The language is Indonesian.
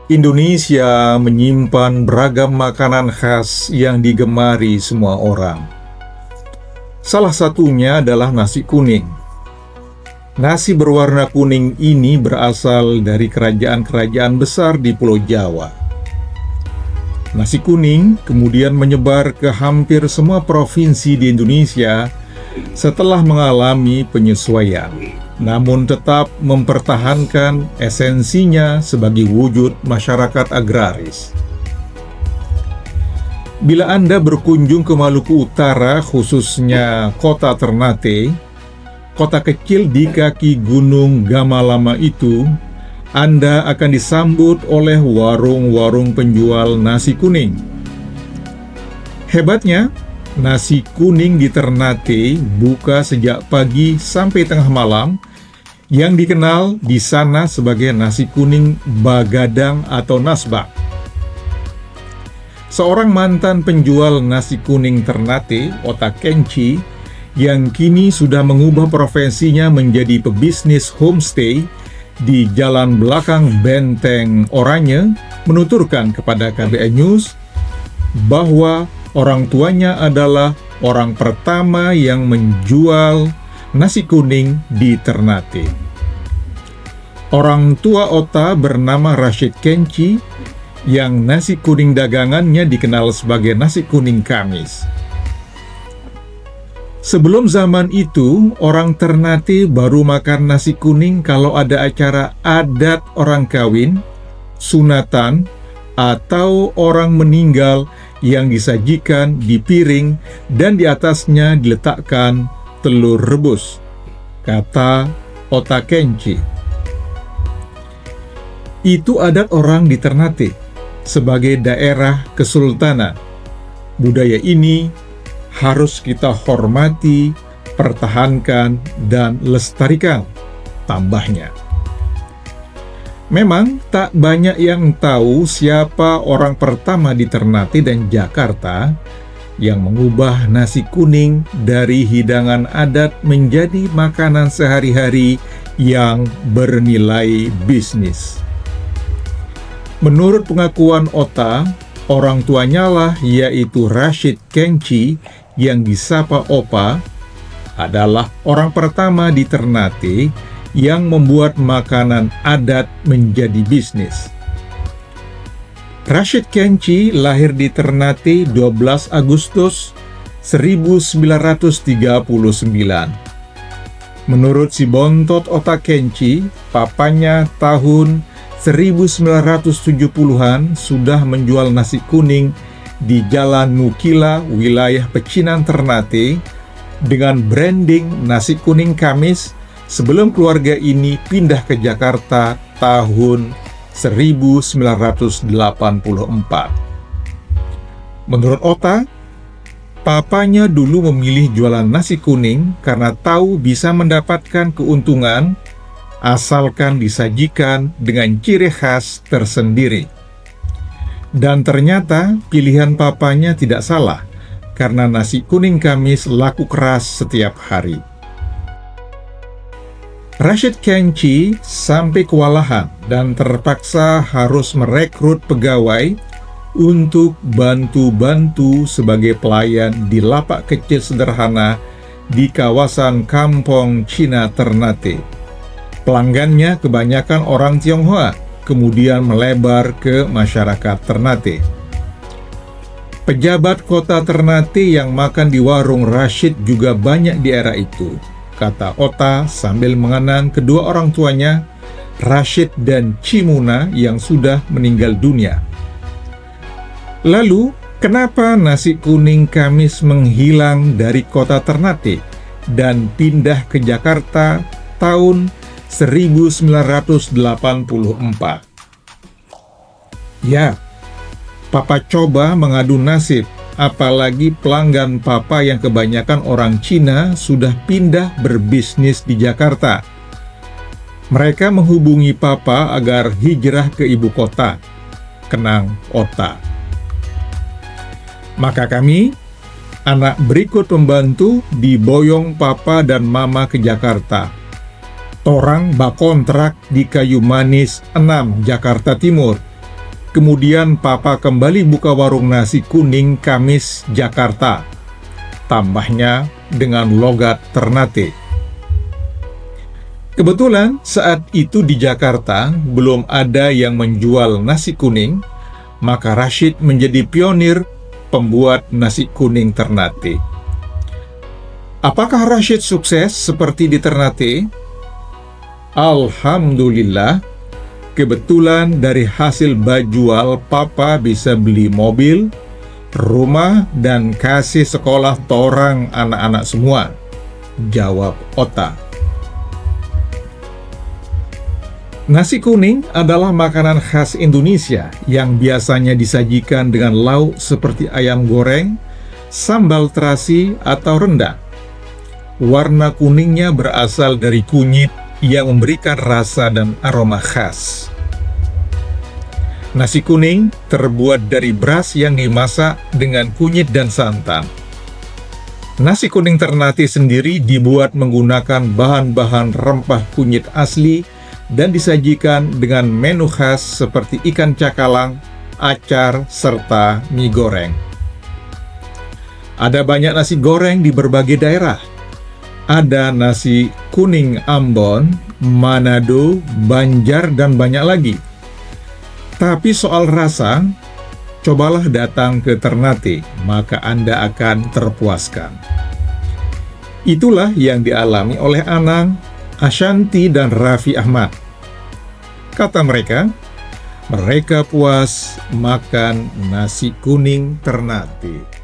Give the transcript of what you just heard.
Indonesia menyimpan beragam makanan khas yang digemari semua orang. Salah satunya adalah nasi kuning. Nasi berwarna kuning ini berasal dari kerajaan-kerajaan besar di Pulau Jawa. Nasi kuning kemudian menyebar ke hampir semua provinsi di Indonesia setelah mengalami penyesuaian, namun tetap mempertahankan esensinya sebagai wujud masyarakat agraris. Bila Anda berkunjung ke Maluku Utara, khususnya kota Ternate, kota kecil di kaki Gunung Gamalama itu, Anda akan disambut oleh warung-warung penjual nasi kuning. Hebatnya, nasi kuning di Ternate buka sejak pagi sampai tengah malam, yang dikenal di sana sebagai nasi kuning Bagadang atau Nasbak. Seorang mantan penjual nasi kuning Ternate, Ota Kenci, yang kini sudah mengubah profesinya menjadi pebisnis homestay di jalan belakang Benteng Oranye, menuturkan kepada KBN News bahwa orang tuanya adalah orang pertama yang menjual nasi kuning di Ternate. Orang tua Ota bernama Rashid Kenci, yang nasi kuning dagangannya dikenal sebagai nasi kuning Kamis. Sebelum zaman itu, orang Ternate baru makan nasi kuning kalau ada acara adat orang kawin, sunatan, atau orang meninggal yang disajikan di piring dan di atasnya diletakkan telur rebus, kata Ota Kenci. Itu adat orang di Ternate sebagai daerah kesultanan. Budaya ini harus kita hormati, pertahankan, dan lestarikan, tambahnya. Memang tak banyak yang tahu siapa orang pertama di Ternate dan Jakarta yang mengubah nasi kuning dari hidangan adat menjadi makanan sehari-hari yang bernilai bisnis. Menurut pengakuan Ota, orang tuanya lah, yaitu Rashid Kenci yang disapa Opa, adalah orang pertama di Ternate yang membuat makanan adat menjadi bisnis. Rashid Kenci lahir di Ternate 12 Agustus 1939. Menurut si bontot Ota Kenci, papanya tahun 1970-an sudah menjual nasi kuning di Jalan Nukila, wilayah Pecinan, Ternate, dengan branding nasi kuning Kamis sebelum keluarga ini pindah ke Jakarta tahun 1984. Menurut Ota, papanya dulu memilih jualan nasi kuning karena tahu bisa mendapatkan keuntungan asalkan disajikan dengan ciri khas tersendiri. Dan ternyata pilihan papanya tidak salah, karena nasi kuning Kamis laku keras setiap hari. Rashid Kenci sampai kewalahan dan terpaksa harus merekrut pegawai untuk bantu-bantu sebagai pelayan di lapak kecil sederhana di kawasan Kampung Cina Ternate. Pelanggannya kebanyakan orang Tionghoa, kemudian melebar ke masyarakat Ternate. Pejabat kota Ternate yang makan di warung Rashid juga banyak di era itu, kata Ota sambil mengenang kedua orang tuanya, Rashid dan Cimuna, yang sudah meninggal dunia. Lalu, kenapa nasi kuning Kamis menghilang dari kota Ternate dan pindah ke Jakarta tahun 1984? Ya, Papa coba mengadu nasib, apalagi pelanggan Papa yang kebanyakan orang Cina sudah pindah berbisnis di Jakarta. Mereka menghubungi Papa agar hijrah ke ibu kota, kenang Ota. Maka kami, anak berikut pembantu, diboyong Papa dan Mama ke Jakarta. Torang bakontrak di Kayu Manis 6, Jakarta Timur, Kemudian Papa kembali buka warung nasi kuning Kamis Jakarta. Tambahnya dengan logat Ternate. Kebetulan saat itu di Jakarta belum ada yang menjual nasi kuning, maka Rashid menjadi pionir pembuat nasi kuning Ternate. Apakah Rashid sukses seperti di Ternate? Alhamdulillah, kebetulan dari hasil bajual Papa bisa beli mobil, rumah, dan kasih sekolah torang anak-anak semua, jawab Ota. Nasi kuning adalah makanan khas Indonesia yang biasanya disajikan dengan lauk seperti ayam goreng, sambal terasi, atau rendang. Warna kuningnya berasal dari kunyit yang memberikan rasa dan aroma khas. Nasi kuning terbuat dari beras yang dimasak dengan kunyit dan santan. Nasi kuning Ternate sendiri dibuat menggunakan bahan-bahan rempah kunyit asli dan disajikan dengan menu khas seperti ikan cakalang, acar, serta mie goreng. Ada banyak nasi goreng di berbagai daerah. Ada nasi kuning Ambon, Manado, Banjar, dan banyak lagi. Tapi soal rasa, cobalah datang ke Ternate, maka Anda akan terpuaskan. Itulah yang dialami oleh Anang, Ashanti, dan Raffi Ahmad. Kata mereka puas makan nasi kuning Ternate.